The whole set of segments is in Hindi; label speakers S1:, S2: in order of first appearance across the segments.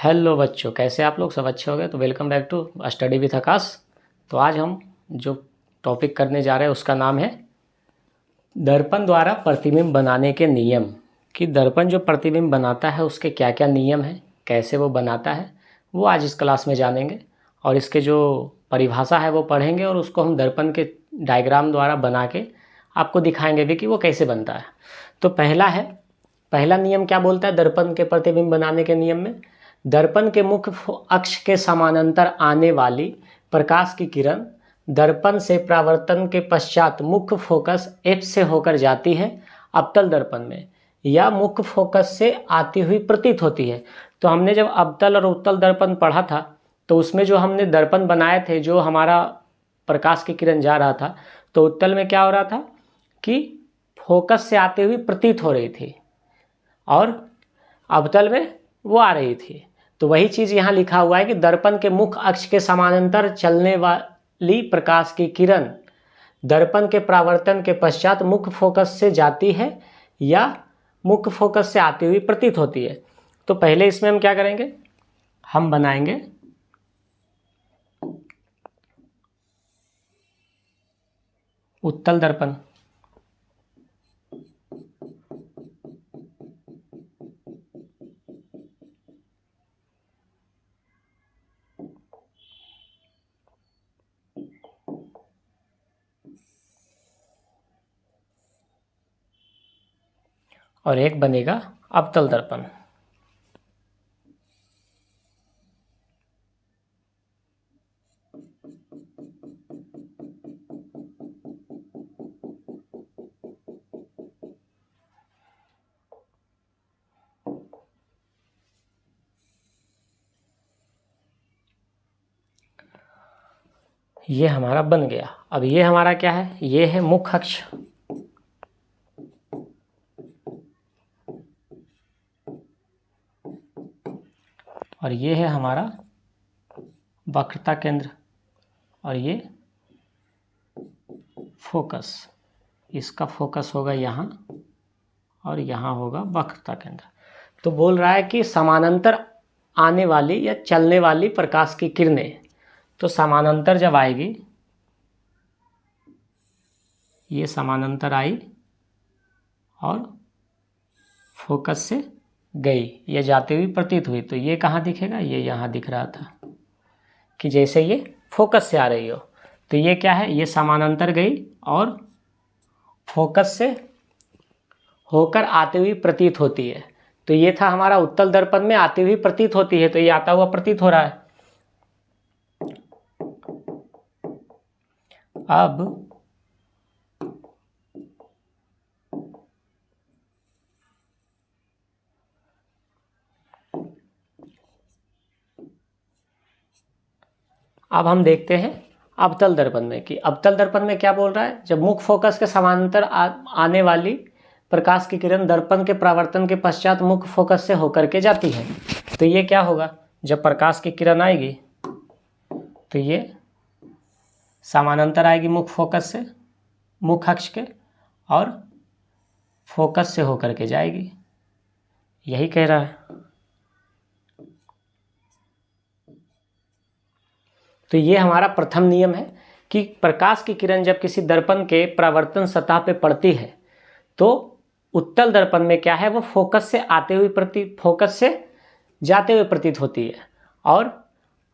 S1: हेलो बच्चों, कैसे आप लोग? सब अच्छे हो गए? तो welcome back to study with Akash. तो आज हम जो टॉपिक करने जा रहे हैं उसका नाम है दर्पण द्वारा प्रतिबिंब बनाने के नियम। कि दर्पण जो प्रतिबिंब बनाता है उसके क्या क्या नियम हैं, कैसे वो बनाता है, वो आज इस क्लास में जानेंगे। और इसके जो परिभाषा है वो पढ़ेंगे और उसको हम दर्पण के डायग्राम द्वारा बना के आपको दिखाएंगे भी कि वो कैसे बनता है। तो पहला नियम क्या बोलता है दर्पण के प्रतिबिंब बनाने के नियम में? दर्पण के मुख्य अक्ष के समानांतर आने वाली प्रकाश की किरण दर्पण से परावर्तन के पश्चात मुख्य फोकस F से होकर जाती है अवतल दर्पण में, या मुख्य फोकस से आती हुई प्रतीत होती है। तो हमने जब अवतल और उत्तल दर्पण पढ़ा था तो उसमें जो हमने दर्पण बनाए थे, जो हमारा प्रकाश की किरण जा रहा था, तो उत्तल में क्या हो रहा था कि फोकस से आते हुए प्रतीत हो रही थी और अवतल में वो आ रही थी। तो वही चीज़ यहाँ लिखा हुआ है कि दर्पण के मुख्य अक्ष के समानांतर चलने वाली प्रकाश की किरण दर्पण के परावर्तन के पश्चात मुख्य फोकस से जाती है या मुख्य फोकस से आती हुई प्रतीत होती है। तो पहले इसमें हम क्या करेंगे, हम बनाएंगे उत्तल दर्पण। और एक बनेगा अवतल दर्पण। ये हमारा बन गया। अब ये हमारा क्या है, ये है मुख्य अक्ष और ये है हमारा वक्रता केंद्र और ये फोकस। इसका फोकस होगा यहाँ और यहाँ होगा वक्रता केंद्र। तो बोल रहा है कि समानांतर आने वाली या चलने वाली प्रकाश की किरणें, तो समानांतर जब आएगी, ये समानांतर आई और फोकस से गई, ये जाती हुई प्रतीत हुई, तो ये कहाँ दिखेगा, ये यहाँ दिख रहा था कि जैसे ये फोकस से आ रही हो। तो ये क्या है, ये समानांतर गई और फोकस से होकर आते हुई प्रतीत होती है। तो ये था हमारा उत्तल दर्पण में आती हुई प्रतीत होती है, तो ये आता हुआ प्रतीत हो रहा है। अब हम देखते हैं अवतल दर्पण में कि अवतल दर्पण में क्या बोल रहा है। जब मुख्य फोकस के समानांतर आने वाली प्रकाश की किरण दर्पण के परावर्तन के पश्चात मुख्य फोकस से होकर के जाती है, तो ये क्या होगा, जब प्रकाश की किरण आएगी तो ये समानांतर आएगी मुख्य फोकस से, मुख्य अक्ष के, और फोकस से होकर के जाएगी, यही कह रहा है। तो ये हमारा प्रथम नियम है कि प्रकाश की किरण जब किसी दर्पण के परावर्तन सतह पे पड़ती है तो उत्तल दर्पण में क्या है, वो फोकस से आते हुए फोकस से जाते हुए प्रतीत होती है और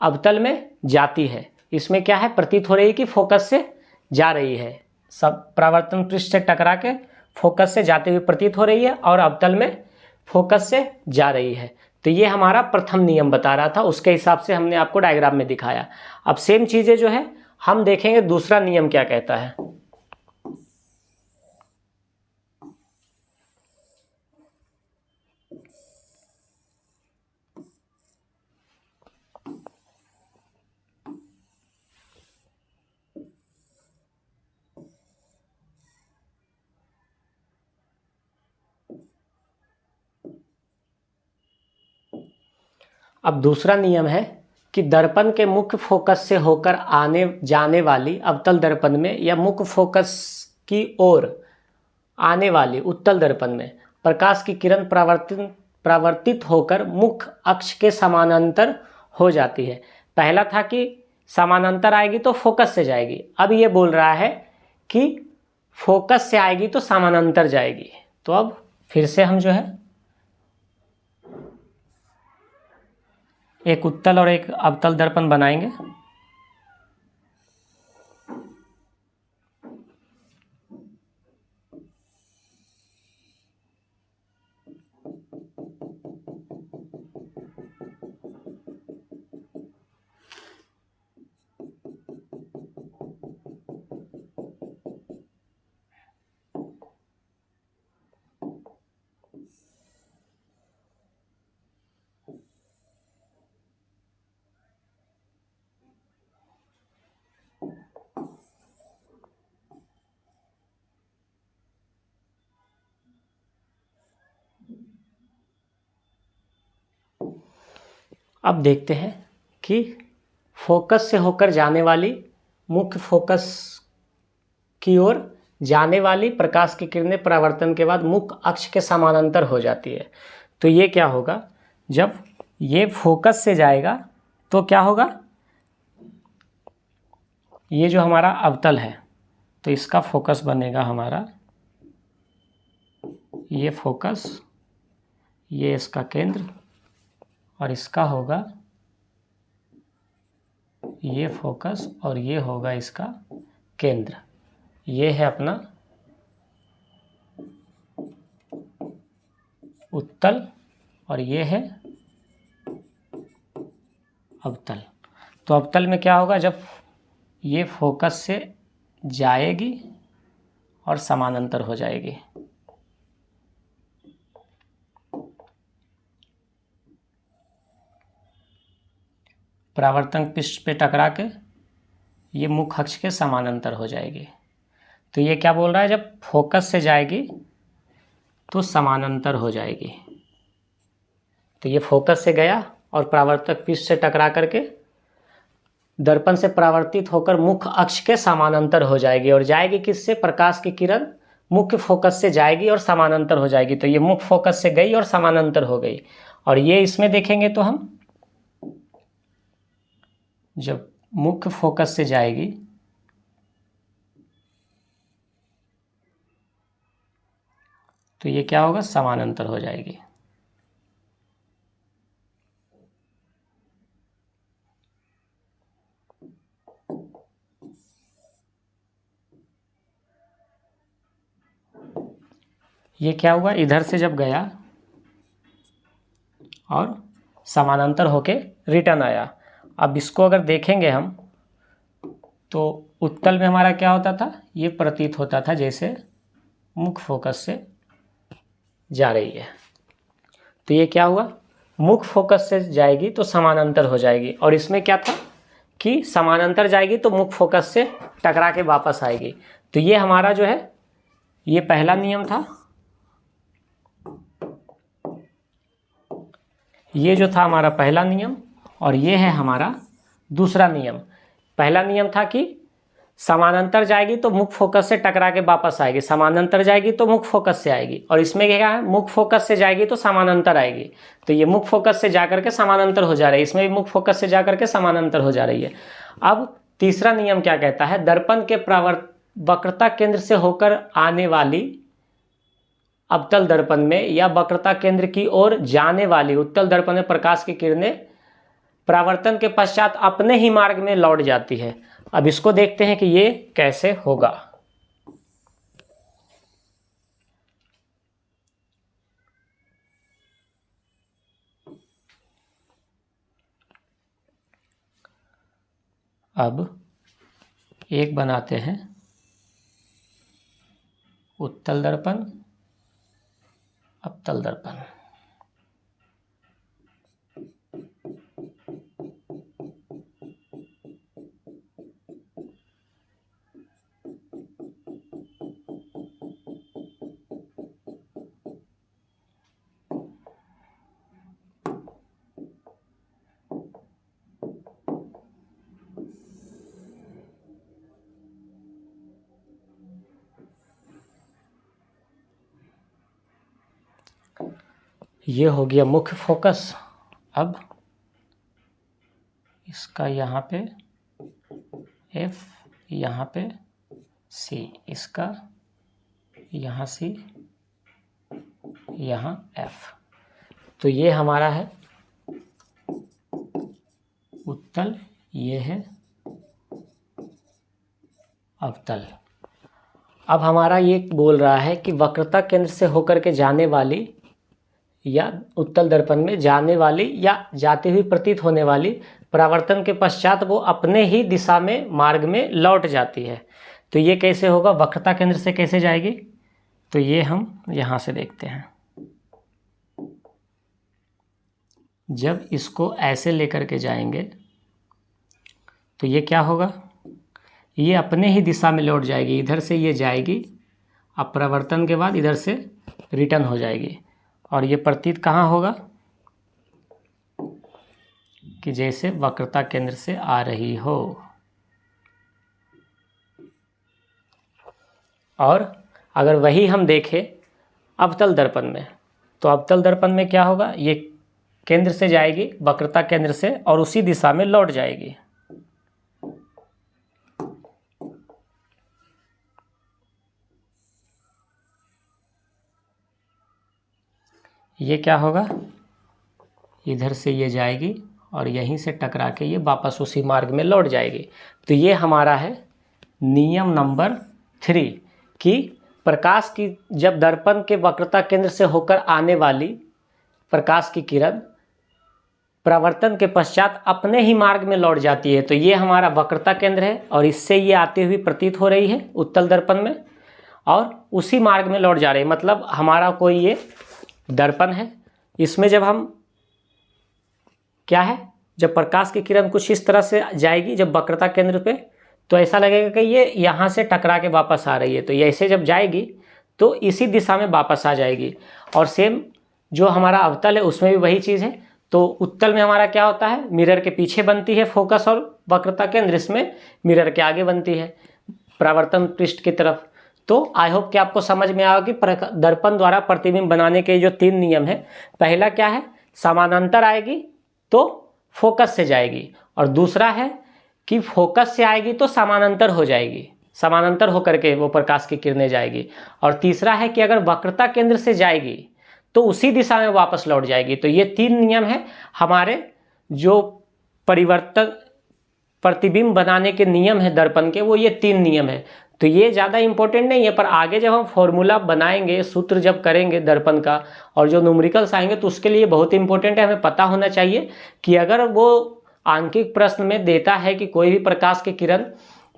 S1: अवतल में जाती है। इसमें क्या है, प्रतीत हो रही है कि फोकस से जा रही है, सब परावर्तन पृष्ठ से टकरा के फोकस से जाते हुए प्रतीत हो रही है और अवतल में फोकस से जा रही है। तो ये हमारा प्रथम नियम बता रहा था, उसके हिसाब से हमने आपको डायग्राम में दिखाया। अब सेम चीज़ें जो है हम देखेंगे दूसरा नियम क्या कहता है। अब दूसरा नियम है कि दर्पण के मुख्य फोकस से होकर आने जाने वाली अवतल दर्पण में या मुख्य फोकस की ओर आने वाली उत्तल दर्पण में प्रकाश की किरण परावर्तित होकर मुख्य अक्ष के समानांतर हो जाती है। पहला था कि समानांतर आएगी तो फोकस से जाएगी, अब ये बोल रहा है कि फोकस से आएगी तो समानांतर जाएगी। तो अब फिर से हम जो है एक उत्तल और एक अवतल दर्पण बनाएंगे। अब देखते हैं कि फोकस से होकर जाने वाली, मुख्य फोकस की ओर जाने वाली प्रकाश की किरणें परावर्तन के बाद मुख्य अक्ष के समानांतर हो जाती है। तो ये क्या होगा, जब ये फोकस से जाएगा तो क्या होगा, ये जो हमारा अवतल है तो इसका फोकस बनेगा हमारा, ये फोकस, ये इसका केंद्र, और इसका होगा ये फोकस और ये होगा इसका केंद्र। ये है अपना उत्तल और ये है अवतल। तो अवतल में क्या होगा, जब ये फोकस से जाएगी और समानांतर हो जाएगी। परावर्तन पृष्ठ पे टकरा के ये मुख्य अक्ष के समानांतर हो जाएगी। तो ये क्या बोल रहा है, जब फोकस से जाएगी तो समानांतर हो जाएगी। तो ये फोकस से गया और परावर्तक पृष्ठ से टकरा करके दर्पण से परावर्तित होकर मुख्य अक्ष के समानांतर हो जाएगी, और जाएगी किससे, प्रकाश की किरण मुख्य फोकस से जाएगी और समानांतर हो जाएगी। तो ये मुख्य फोकस से गई और समानांतर हो गई। और ये इसमें देखेंगे तो हम जब मुख्य फोकस से जाएगी तो ये क्या होगा, समानांतर हो जाएगी। ये क्या हुआ, इधर से जब गया और समानांतर होके रिटर्न आया। अब इसको अगर देखेंगे हम तो उत्तल में हमारा क्या होता था, ये प्रतीत होता था जैसे मुख्य फोकस से जा रही है। तो ये क्या हुआ, मुख्य फोकस से जाएगी तो समानांतर हो जाएगी, और इसमें क्या था कि समानांतर जाएगी तो मुख्य फोकस से टकरा के वापस आएगी। तो ये हमारा जो है ये पहला नियम था, ये जो था हमारा पहला नियम, और ये है हमारा दूसरा नियम। पहला नियम था कि समानांतर जाएगी तो मुख्य फोकस से टकरा के वापस आएगी, समानांतर जाएगी तो मुख्य फोकस से आएगी। और इसमें क्या है, मुख्य फोकस से जाएगी तो समानांतर आएगी। तो ये मुख्य फोकस से जाकर के समानांतर हो जा रही है, इसमें भी मुख्य फोकस से जाकर के समानांतर हो जा रही है। अब तीसरा नियम क्या कहता है, दर्पण के वक्रता केंद्र से होकर आने वाली अवतल दर्पण में या वक्रता केंद्र की ओर जाने वाली उत्तल दर्पण में प्रकाश की किरणें परावर्तन के पश्चात अपने ही मार्ग में लौट जाती है। अब इसको देखते हैं कि ये कैसे होगा। अब एक बनाते हैं उत्तल दर्पण, अवतल दर्पण। ये हो गया मुख्य फोकस। अब इसका यहाँ पे F, यहाँ पे C, इसका यहाँ C, यहाँ F। तो ये हमारा है उत्तल, ये है अवतल। अब हमारा ये बोल रहा है कि वक्रता केंद्र से होकर के जाने वाली या उत्तल दर्पण में जाने वाली या जाती हुई प्रतीत होने वाली परावर्तन के पश्चात वो अपने ही दिशा में मार्ग में लौट जाती है। तो ये कैसे होगा, वक्रता केंद्र से कैसे जाएगी, तो ये हम यहाँ से देखते हैं। जब इसको ऐसे लेकर के जाएंगे तो ये क्या होगा, ये अपने ही दिशा में लौट जाएगी, इधर से ये जाएगी, अब परावर्तन के बाद इधर से रिटर्न हो जाएगी। और ये प्रतीत कहाँ होगा कि जैसे वक्रता केंद्र से आ रही हो। और अगर वही हम देखें अवतल दर्पण में, तो अवतल दर्पण में क्या होगा, ये केंद्र से जाएगी, वक्रता केंद्र से, और उसी दिशा में लौट जाएगी। ये क्या होगा, इधर से ये जाएगी और यहीं से टकरा के ये वापस उसी मार्ग में लौट जाएगी। तो ये हमारा है नियम नंबर 3 कि प्रकाश की जब दर्पण के वक्रता केंद्र से होकर आने वाली प्रकाश की किरण परावर्तन के पश्चात अपने ही मार्ग में लौट जाती है। तो ये हमारा वक्रता केंद्र है और इससे ये आती हुई प्रतीत हो रही है उत्तल दर्पण में और उसी मार्ग में लौट जा रही है। मतलब हमारा कोई ये दर्पण है, इसमें जब हम क्या है, जब प्रकाश की किरण कुछ इस तरह से जाएगी जब वक्रता केंद्र पे, तो ऐसा लगेगा कि ये यहाँ से टकरा के वापस आ रही है। तो ये ऐसे जब जाएगी तो इसी दिशा में वापस आ जाएगी। और सेम जो हमारा अवतल है उसमें भी वही चीज़ है। तो उत्तल में हमारा क्या होता है, मिरर के पीछे बनती है फोकस और वक्रता केंद्र, इसमें मिरर के आगे बनती है परावर्तन पृष्ठ की तरफ। तो आई होप कि आपको समझ में आएगा कि दर्पण द्वारा प्रतिबिंब बनाने के जो 3 नियम है, पहला क्या है, समानांतर आएगी तो फोकस से जाएगी, और दूसरा है कि फोकस से आएगी तो समानांतर हो जाएगी, समानांतर होकर के वो प्रकाश की किरणें जाएगी, और तीसरा है कि अगर वक्रता केंद्र से जाएगी तो उसी दिशा में वापस लौट जाएगी। तो ये 3 नियम है हमारे जो परिवर्तन प्रतिबिंब बनाने के नियम है दर्पण के, वो ये 3 नियम है। तो ये ज़्यादा इंपॉर्टेंट नहीं है, पर आगे जब हम फॉर्मूला बनाएंगे, सूत्र जब करेंगे दर्पण का और जो न्यूमेरिकल्स आएंगे तो उसके लिए बहुत इंपॉर्टेंट है। हमें पता होना चाहिए कि अगर वो आंकिक प्रश्न में देता है कि कोई भी प्रकाश की किरण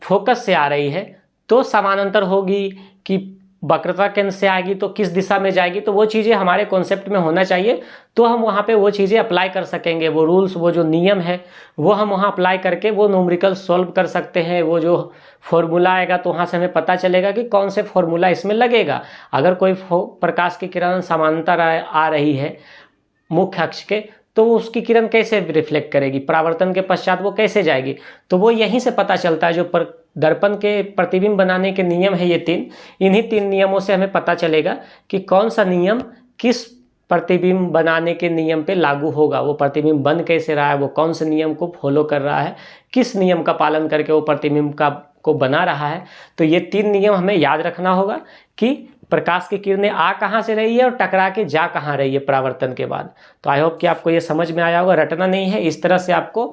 S1: फोकस से आ रही है तो समानांतर होगी कि वक्रता केंद्र से आएगी तो किस दिशा में जाएगी, तो वो चीज़ें हमारे कॉन्सेप्ट में होना चाहिए। तो हम वहाँ पे वो चीज़ें अप्लाई कर सकेंगे, वो रूल्स, वो जो नियम है वो हम वहाँ अप्लाई करके वो न्यूमेरिकल सॉल्व कर सकते हैं। वो जो फॉर्मूला आएगा तो वहाँ से हमें पता चलेगा कि कौन से फॉर्मूला इसमें लगेगा। अगर कोई प्रकाश की किरण समानांतर आ रही है मुख्य अक्ष के, तो वो उसकी किरण कैसे रिफ्लेक्ट करेगी, परावर्तन के पश्चात वो कैसे जाएगी, तो वो यहीं से पता चलता है। जो दर्पण के प्रतिबिंब बनाने के नियम है ये 3, इन्हीं 3 नियमों से हमें पता चलेगा कि कौन सा नियम किस प्रतिबिंब बनाने के नियम पे लागू होगा, वो प्रतिबिंब बन कैसे रहा है, वो कौन से नियम को फॉलो कर रहा है, किस नियम का पालन करके वो प्रतिबिंब को बना रहा है। तो ये 3 नियम हमें याद रखना होगा कि प्रकाश की किरणें आ कहाँ से रही है और टकरा के जा कहाँ रही है परावर्तन के बाद। तो आई होप कि आपको ये समझ में आया होगा, रटना नहीं है। इस तरह से आपको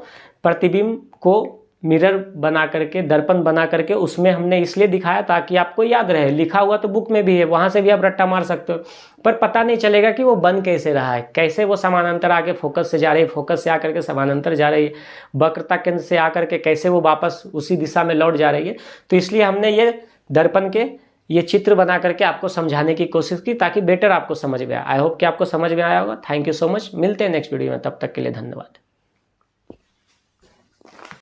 S1: प्रतिबिंब को मिरर बना करके, दर्पण बना करके उसमें हमने इसलिए दिखाया ताकि आपको याद रहे। लिखा हुआ तो बुक में भी है, वहाँ से भी आप रट्टा मार सकते हो, पर पता नहीं चलेगा कि वो बन कैसे रहा है, कैसे वो समानांतर आके फोकस से जा रही है, फोकस से आकर के समानांतर जा रही है, वक्रता केंद्र से आकर के कैसे वो वापस उसी दिशा में लौट जा रही है। तो इसलिए हमने ये दर्पण के ये चित्र बना करके आपको समझाने की कोशिश की ताकि बेटर आपको समझ में आए। आई होप कि आपको समझ में आया होगा। Thank you so much. मिलते हैं नेक्स्ट वीडियो में, तब तक के लिए धन्यवाद।